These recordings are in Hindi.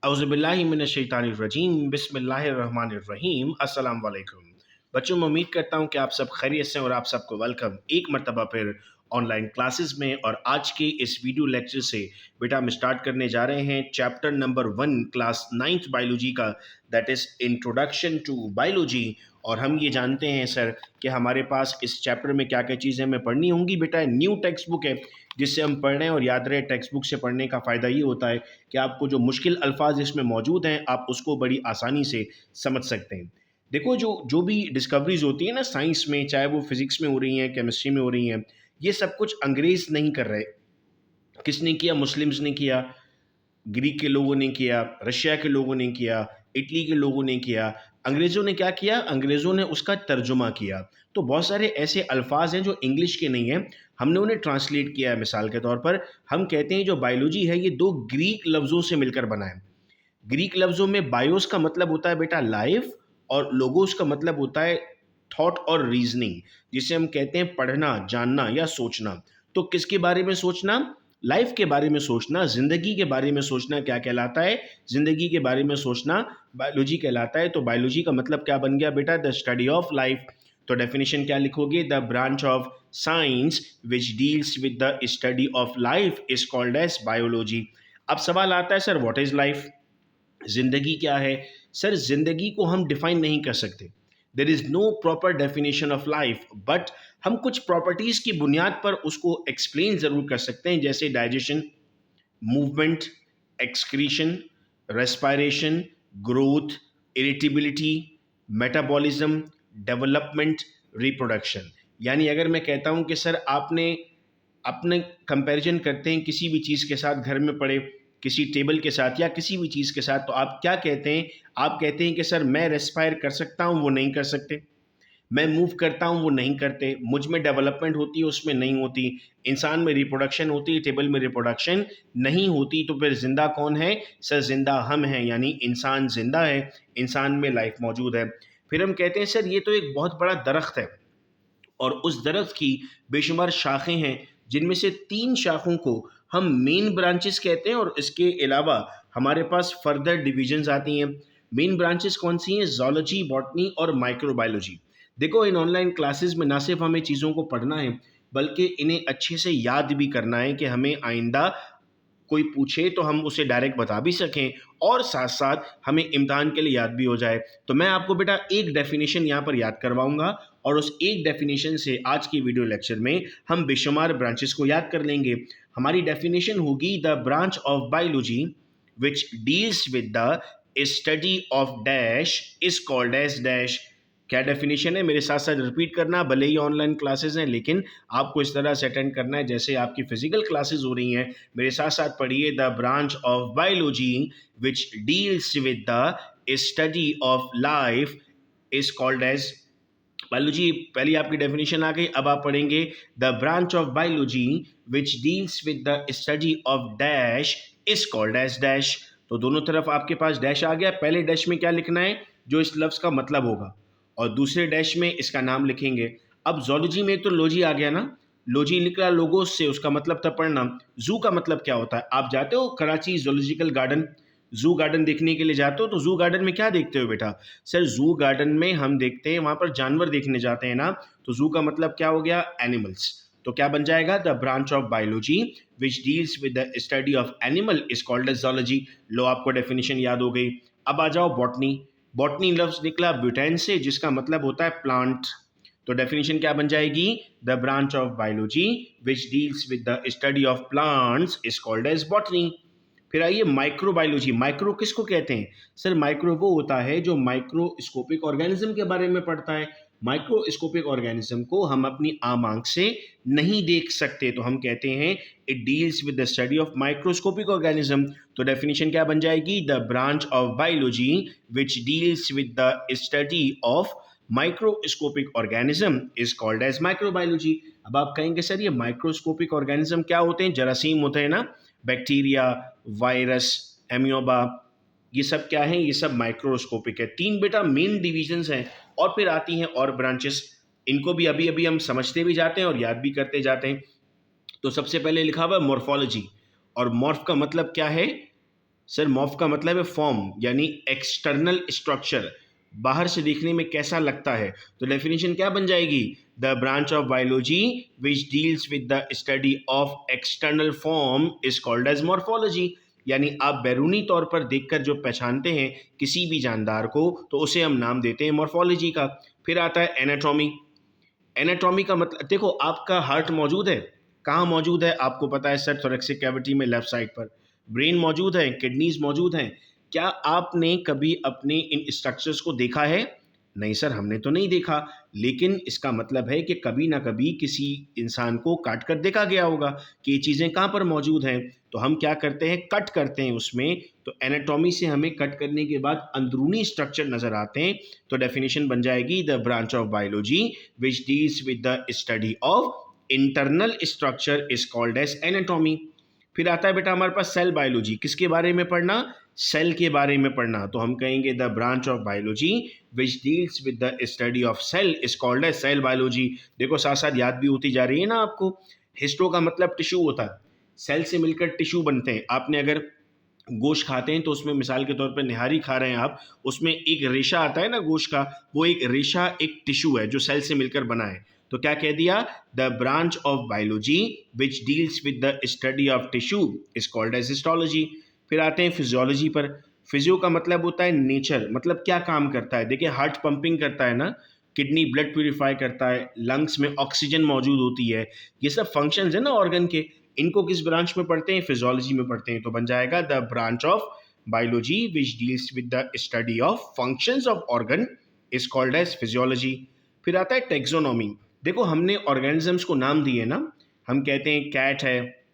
औज़ुबिल्लाहिमिनश्शैतानिर्रजीम बिस्मिल्लाहिर्रहमानिर्रहीम अस्सलाम वालेकुम। बच्चों, मैं उम्मीद करता हूँ कि आप सब खैरियत से और आप सबको वेलकम एक मरतबा फिर ऑनलाइन क्लासेस में। और आज के इस वीडियो लेक्चर से बेटा हम स्टार्ट करने जा रहे हैं chapter number 1 class 9th biology का, that is introduction to biology. और हम ये जानते हैं सर कि हमारे पास इस चैप्टर में क्या क्या चीज़ें हमें पढ़नी होंगी। बेटा न्यू टेक्स्ट बुक है जिससे हम पढ़ रहे हैं, और याद रहे टेक्स्ट बुक से पढ़ने का फ़ायदा ये होता है कि आपको जो मुश्किल अल्फाज इसमें मौजूद हैं आप उसको बड़ी आसानी से समझ सकते हैं। देखो, जो जो भी डिस्कवरीज होती है ना साइंस में, चाहे वो फिजिक्स में हो रही हैं, केमिस्ट्री में हो रही हैं, ये सब कुछ अंग्रेज नहीं कर रहे। किसने किया? मुस्लिम्स ने किया, ग्रीक के लोगों ने किया, रशिया के लोगों ने किया, इटली के लोगों ने किया। अंग्रेज़ों ने क्या किया? अंग्रेज़ों ने उसका तर्जुमा किया। तो बहुत सारे ऐसे अल्फाज हैं जो इंग्लिश के नहीं हैं, हमने उन्हें ट्रांसलेट किया है। मिसाल के तौर पर हम कहते हैं जो बायोलॉजी है ये दो ग्रीक लफ्ज़ों से मिलकर बना है। ग्रीक लफ्ज़ों में बायोस का मतलब होता है बेटा लाइफ, और लोगोस का मतलब होता है थॉट और रीजनिंग, जिसे हम कहते हैं पढ़ना, जानना या सोचना। तो किसके बारे में सोचना? लाइफ के बारे में सोचना, जिंदगी के बारे में सोचना क्या कहलाता है? जिंदगी के बारे में सोचना बायोलॉजी कहलाता है। तो बायोलॉजी का मतलब क्या बन गया बेटा? The study of life. तो डेफिनेशन क्या लिखोगे? The branch of science which deals with the study of life is called as biology. अब सवाल आता है, सर व्हाट इज लाइफ? जिंदगी क्या है? सर जिंदगी को हम डिफाइन नहीं कर सकते। There is no proper definition of life, but हम कुछ प्रॉपर्टीज की बुनियाद पर उसको एक्सप्लेन जरूर कर सकते हैं, जैसे digestion, movement, excretion, respiration, growth, irritability, metabolism, development, reproduction. यानी अगर मैं कहता हूं कि सर आपने अपने कंपैरिजन करते हैं किसी भी चीज़ के साथ, घर में पड़े किसी टेबल के साथ या किसी भी चीज़ के साथ, तो आप क्या कहते हैं? आप कहते हैं कि सर मैं रेस्पायर कर सकता हूँ, वो नहीं कर सकते। मैं मूव करता हूँ, वो नहीं करते। मुझ में डेवलपमेंट होती है, उसमें नहीं होती। इंसान में रिप्रोडक्शन होती है, टेबल में रिप्रोडक्शन नहीं होती। तो फिर जिंदा कौन है? सर जिंदा हम हैं, यानी इंसान जिंदा है, इंसान में लाइफ मौजूद है। फिर हम कहते हैं सर ये तो एक बहुत बड़ा दरख्त है, और उस दरख्त की बेशुमार शाखें हैं, जिनमें से 3 शाखों को हम मेन ब्रांचेस कहते हैं, और इसके अलावा हमारे पास फर्दर डिविजन्स आती हैं। मेन ब्रांचेस कौन सी हैं? ज़ूलॉजी, बॉटनी और माइक्रोबायोलॉजी। देखो, इन ऑनलाइन क्लासेस में ना सिर्फ हमें चीज़ों को पढ़ना है, बल्कि इन्हें अच्छे से याद भी करना है कि हमें आइंदा कोई पूछे तो हम उसे डायरेक्ट बता भी सकें, और साथ साथ हमें इम्तिहान के लिए याद भी हो जाए। तो मैं आपको बेटा एक डेफिनेशन यहाँ पर याद करवाऊंगा, और उस एक डेफिनेशन से आज की वीडियो लेक्चर में हम बेशुमार ब्रांचेस को याद कर लेंगे। हमारी डेफिनेशन होगी the branch of biology which deals with the study of dash is called as dash. क्या डेफिनेशन है? मेरे साथ साथ रिपीट करना, भले ही ऑनलाइन क्लासेस हैं लेकिन आपको इस तरह से अटेंड करना है जैसे आपकी फिजिकल क्लासेस हो रही हैं। मेरे साथ साथ पढ़िए, the branch of biology which deals with the study of life is called as biology. पहली आपकी डेफिनेशन आ गई। अब आप पढ़ेंगे the branch of biology which deals with the study of dash is called as dash. तो दोनों तरफ आपके पास डैश आ गया। पहले डैश में क्या लिखना है? जो इस लफ्ज़ का मतलब होगा, और दूसरे डैश में इसका नाम लिखेंगे। अब जोलॉजी में एक तो लोजी आ गया ना, लोजी निकला लोगोस से, उसका मतलब था पढ़ना। जू का मतलब क्या होता है? आप जाते हो कराची जोलॉजिकल गार्डन, जू गार्डन देखने के लिए जाते हो, तो जू गार्डन में क्या देखते हो बेटा? सर जू गार्डन में हम देखते हैं, वहां पर जानवर देखने जाते हैं ना। तो जू का मतलब क्या हो गया? एनिमल्स। तो क्या बन जाएगा? The branch of biology which deals with the study of animal is called as zoology. लो, आपको डेफिनेशन याद हो गई। अब आ जाओ बॉटनी। बॉटनी लफ्ज निकला ब्यूटेन से, जिसका मतलब होता है प्लांट। तो डेफिनेशन क्या बन जाएगी? The branch of biology which deals with the study of plants is called as botany. फिर आइए माइक्रोबायोलॉजी। माइक्रो किसको कहते हैं? सर माइक्रो वो होता है जो माइक्रोस्कोपिक ऑर्गेनिज्म के बारे में पढ़ता है। माइक्रोस्कोपिक ऑर्गेनिज्म को हम अपनी आम आंख से नहीं देख सकते, तो हम कहते हैं it deals with the study of microscopic organism. तो डेफिनेशन क्या बन जाएगी? The branch of biology which deals with the study of microscopic organism is called as microbiology. अब आप कहेंगे सर ये माइक्रोस्कोपिक ऑर्गेनिज्म क्या होते हैं? जरासीम होते हैं ना, बैक्टीरिया, वायरस, एमियोबा, ये सब क्या है? ये सब माइक्रोस्कोपिक है। 3 बेटा मेन डिविजन्स हैं, और फिर आती हैं और ब्रांचेस। इनको भी अभी अभी हम समझते भी जाते हैं और याद भी करते जाते हैं। तो सबसे पहले लिखा हुआ मॉर्फोलॉजी, और मॉर्फ का मतलब क्या है? सर मॉर्फ का मतलब है फॉर्म, यानी एक्सटर्नल स्ट्रक्चर, बाहर से देखने में कैसा लगता है। तो डेफिनेशन क्या बन जाएगी? The branch of biology which deals with the study of external form is called as morphology. यानी आप बैरूनी तौर पर देखकर जो पहचानते हैं किसी भी जानदार को, तो उसे हम नाम देते हैं मॉर्फोलॉजी का। फिर आता है एनाटॉमी। एनाटॉमी का मतलब, देखो आपका हार्ट मौजूद है, कहाँ मौजूद है आपको पता है सर? थोरेक्सिक कैविटी में लेफ्ट साइड पर। ब्रेन मौजूद है, किडनीज मौजूद हैं। क्या आपने कभी अपने इन स्ट्रक्चर्स को देखा है? नहीं सर, हमने तो नहीं देखा, लेकिन इसका मतलब है कि कभी ना कभी किसी इंसान को काट कर देखा गया होगा कि ये चीज़ें कहाँ पर मौजूद हैं। तो हम क्या करते हैं, कट करते हैं उसमें। तो एनाटॉमी से हमें कट करने के बाद अंदरूनी स्ट्रक्चर नजर आते हैं। तो डेफिनेशन बन जाएगी the branch of biology which deals with the study of internal structure is called as anatomy. फिर आता है बेटा हमारे पास सेल बायोलॉजी। किसके बारे में पढ़ना? सेल के बारे में पढ़ना। तो हम कहेंगे the branch of biology which deals with the study of cell is called as cell biology. देखो साथ साथ याद भी होती जा रही है ना आपको। हिस्टो का मतलब टिश्यू होता है, सेल से मिलकर टिश्यू बनते हैं। आपने अगर गोश्त खाते हैं तो उसमें मिसाल के तौर पर निहारी खा रहे हैं आप, उसमें एक रेशा आता है ना गोश्त का, वो एक रेशा एक टिश्यू है जो सेल से मिलकर बना है। तो क्या कह दिया? The branch of biology which deals with the study of tissue is called as histology. फिर आते हैं फिजियोलॉजी पर। फिजियो का मतलब होता है नेचर, मतलब क्या काम करता है। देखिए हार्ट पंपिंग करता है ना, किडनी ब्लड प्यूरिफाई करता है, लंग्स में ऑक्सीजन मौजूद होती है, ये सब फंक्शंस है ना ऑर्गन के। इनको किस ब्रांच में पढ़ते हैं? फिजियोलॉजी में पढ़ते हैं। तो बन जाएगा the branch of biology which deals with the study of functions of organ is called as physiology. फिर आता है टेक्सोनॉमी। देखो हमने ऑर्गेनिजम्स को नाम दिए ना, हम कहते हैं कैट है,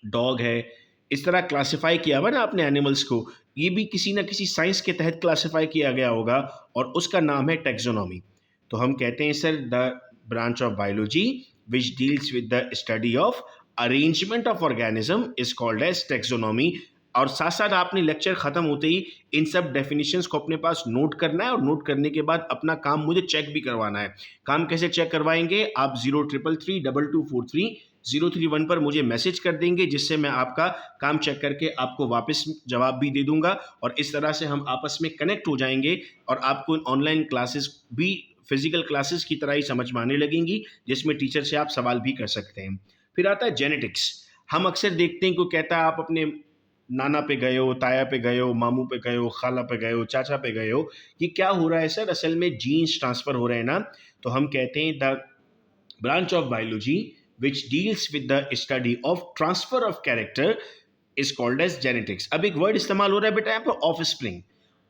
डॉग है, इस तरह क्लासिफाई किया हुआ ना आपने एनिमल्स को, ये भी किसी ना किसी साइंस के तहत क्लासिफाई किया गया होगा और उसका नाम है टेक्सोनॉमी। तो हम कहते हैं sir the branch of biology which deals with the study of arrangement of organism is called as taxonomy. और साथ साथ आपने लेक्चर खत्म होते ही इन सब डेफिनेशंस को अपने पास नोट करना है, और नोट करने के बाद अपना काम मुझे चेक भी करवाना है। काम कैसे चेक करवाएंगे? आप 03332243 पर मुझे मैसेज कर देंगे, जिससे मैं आपका काम चेक करके आपको वापस जवाब भी दे दूंगा। और इस तरह से हम आपस में कनेक्ट हो जाएंगे और आपको ऑनलाइन क्लासेस भी फिजिकल क्लासेस की तरह ही समझ में आने लगेंगी, जिसमें टीचर से आप सवाल भी कर सकते हैं। फिर आता है जेनेटिक्स। हम अक्सर देखते हैं कोई कहता है आप अपने नाना पे गए हो, ताया पे गए हो, मामू पे गए हो, खाला पे गए हो, चाचा पे गए हो, ये क्या हो रहा है सर? असल में जीन्स ट्रांसफर हो रहे हैं ना। तो हम कहते हैं the branch of biology which deals with the study of transfer of character is called as genetics. अब एक वर्ड इस्तेमाल हो रहा है बेटा यहाँ पर, ऑफ स्प्रिंग।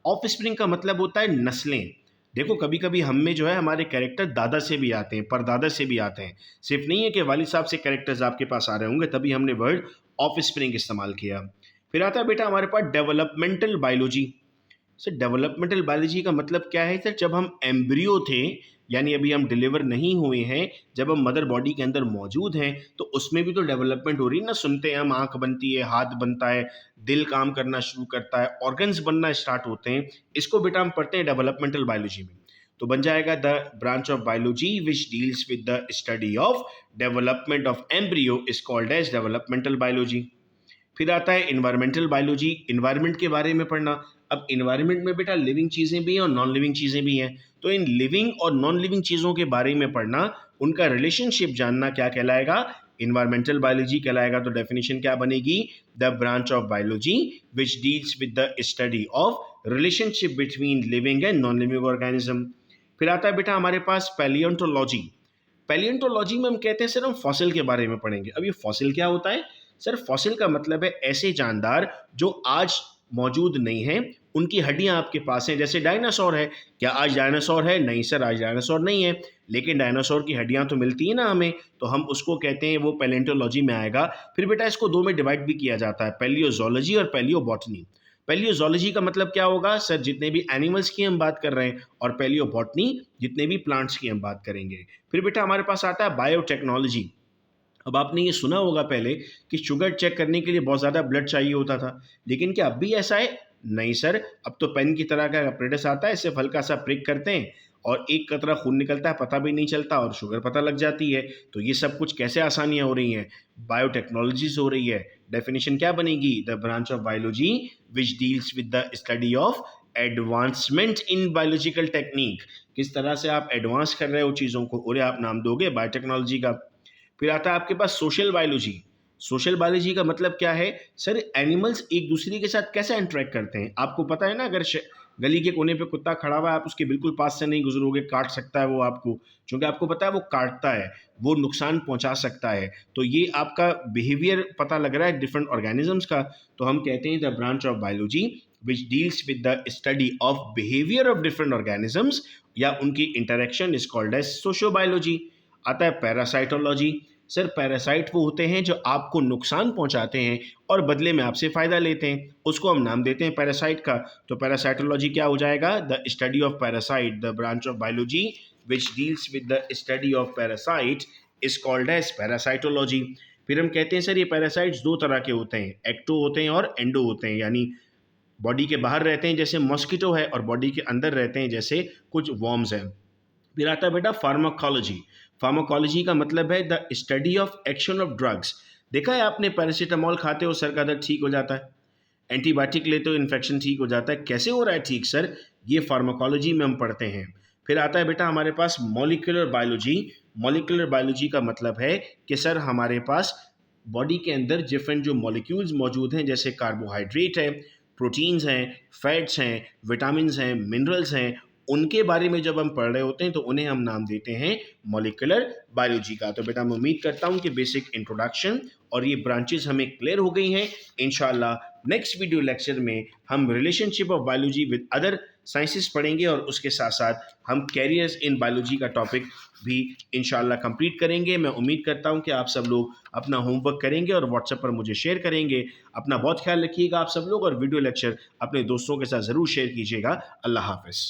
ऑफ स्प्रिंग का मतलब होता है नस्लें। देखो कभी कभी हम में जो है हमारे कैरेक्टर दादा से भी आते हैं, परदादा से भी आते हैं। सिर्फ नहीं है कि वालिद साहब से कैरेक्टर्स आपके पास आ रहे होंगे, तभी हमने वर्ड ऑफ स्प्रिंग इस्तेमाल किया। फिर आता है बेटा हमारे पास developmental biology. Sir developmental biology का मतलब क्या है सर? जब हम एम्ब्रियो थे, यानी अभी हम डिलीवर नहीं हुए हैं, जब हम मदर बॉडी के अंदर मौजूद हैं, तो उसमें भी तो डेवलपमेंट हो रही है ना। सुनते हैं हम, आंख बनती है, हाथ बनता है, दिल काम करना शुरू करता है, ऑर्गन्स बनना स्टार्ट होते हैं। इसको बेटा हम पढ़ते हैं डेवलपमेंटल बायोलॉजी में। तो बन जाएगा the branch of biology which deals with the study of development of embryo is called as developmental biology. फिर आता है इन्वायरमेंटल बायोलॉजी, इन्वायरमेंट के बारे में पढ़ना। अब इन्वायरमेंट में बेटा लिविंग चीज़ें भी हैं और नॉन लिविंग चीज़ें भी हैं। तो इन लिविंग और नॉन लिविंग चीज़ों के बारे में पढ़ना, उनका रिलेशनशिप जानना, क्या कहलाएगा? इन्वायरमेंटल बायोलॉजी कहलाएगा। तो डेफिनेशन क्या बनेगी? The branch of biology which deals with the study of relationship between living and non living organism. फिर आता है बेटा हमारे पास पैलियोंटोलॉजी। पैलियोंटोलॉजी में हम कहते हैं सर हम फॉसिल के बारे में पढ़ेंगे। अब ये फॉसिल क्या होता है? सर फॉसिल का मतलब है ऐसे जानदार जो आज मौजूद नहीं हैं, उनकी हड्डियां आपके पास हैं। जैसे डायनासोर है, क्या आज डायनासोर है? नहीं सर, आज डायनासोर नहीं है, लेकिन डायनासोर की हड्डियां तो मिलती है ना हमें, तो हम उसको कहते हैं, वो पैलियोंटोलॉजी में आएगा। फिर बेटा इसको दो में डिवाइड भी किया जाता है, पैलियोजोलॉजी और पैलियोबॉटनी। पैलियोजोलॉजी का मतलब क्या होगा सर? जितने भी एनिमल्स की हम बात कर रहे हैं, और पैलियोबॉटनी जितने भी प्लांट्स की हम बात करेंगे। फिर बेटा हमारे पास आता है बायोटेक्नोलॉजी। अब आपने ये सुना होगा पहले कि शुगर चेक करने के लिए बहुत ज़्यादा ब्लड चाहिए होता था, लेकिन क्या अब भी ऐसा है? नहीं सर, अब तो पेन की तरह का अपरेटस आता है, सिर्फ हल्का सा प्रिक करते हैं और एक कतरा खून निकलता है, पता भी नहीं चलता और शुगर पता लग जाती है। तो ये सब कुछ कैसे आसानियाँ हो रही हैं? बायोटेक्नोलॉजी से हो रही है, डेफिनेशन क्या बनेगी? The branch of biology which deals with the study of advancement in biological technique. किस तरह से आप एडवांस कर रहे हो चीज़ों को, उन्हें आप नाम दोगे बायोटेक्नोलॉजी का। फिर आता है आपके पास सोशल बायोलॉजी। सोशल बायोलॉजी का मतलब क्या है? सर एनिमल्स एक दूसरे के साथ कैसे इंटरेक्ट करते हैं। आपको पता है ना, अगर गली के कोने पे कुत्ता खड़ा हुआ है, आप उसके बिल्कुल पास से नहीं गुजरोगे, काट सकता है वो आपको, क्योंकि आपको पता है वो काटता है, वो नुकसान पहुंचा सकता है। तो ये आपका बिहेवियर पता लग रहा है डिफरेंट ऑर्गेनिजम्स का। तो हम कहते हैं the branch of biology which deals with the study of behaviour of different organisms या उनकी इंटरेक्शन इज कॉल्ड एज सोशियोबायोलॉजी। आता है पैरासाइटोलॉजी। सर पैरासाइट वो होते हैं जो आपको नुकसान पहुंचाते हैं और बदले में आपसे फ़ायदा लेते हैं, उसको हम नाम देते हैं पैरासाइट का। तो पैरासाइटोलॉजी क्या हो जाएगा? The study of parasite, the branch of biology which deals with the study of parasite is called as parasitology. फिर हम कहते हैं सर ये पैरासाइट्स दो तरह के होते हैं, एक्टो होते हैं और एंडो होते हैं, यानी बॉडी के बाहर रहते हैं जैसे मॉस्किटो है, और बॉडी के अंदर रहते हैं जैसे कुछ वॉर्म्स हैं। फिर आता है बेटा फार्माकोलॉजी। फार्माकोलॉजी का मतलब है the study of action of drugs. देखा है आपने, पैरासीटामोल खाते हो सर का दर्द ठीक हो जाता है, एंटीबायोटिक लेते हो इन्फेक्शन ठीक हो जाता है, कैसे हो रहा है ठीक सर? ये फार्माकोलॉजी में हम पढ़ते हैं। फिर आता है बेटा हमारे पास मॉलिक्यूलर बायोलॉजी। मॉलिक्यूलर बायोलॉजी का मतलब है कि सर हमारे पास बॉडी के अंदर डिफरेंट जो मॉलिक्यूल्स मौजूद हैं, जैसे कार्बोहाइड्रेट है, प्रोटीन्स हैं, फैट्स हैं, विटामिन्स हैं, मिनरल्स हैं, उनके बारे में जब हम पढ़ रहे होते हैं तो उन्हें हम नाम देते हैं मॉलिक्यूलर बायोलॉजी का। तो बेटा मैं उम्मीद करता हूं कि बेसिक इंट्रोडक्शन और ये ब्रांचेस हमें क्लियर हो गई हैं। इंशाल्लाह नेक्स्ट वीडियो लेक्चर में हम relationship of biology with other sciences पढ़ेंगे और उसके साथ साथ हम कैरियर्स इन बायोलॉजी का टॉपिक भी इंशाल्लाह कंप्लीट करेंगे। मैं उम्मीद करता हूं कि आप सब लोग अपना होमवर्क करेंगे और व्हाट्सएप पर मुझे शेयर करेंगे। अपना बहुत ख्याल रखिएगा आप सब लोग, और वीडियो लेक्चर अपने दोस्तों के साथ ज़रूर शेयर कीजिएगा। अल्लाह हाफ़िज़।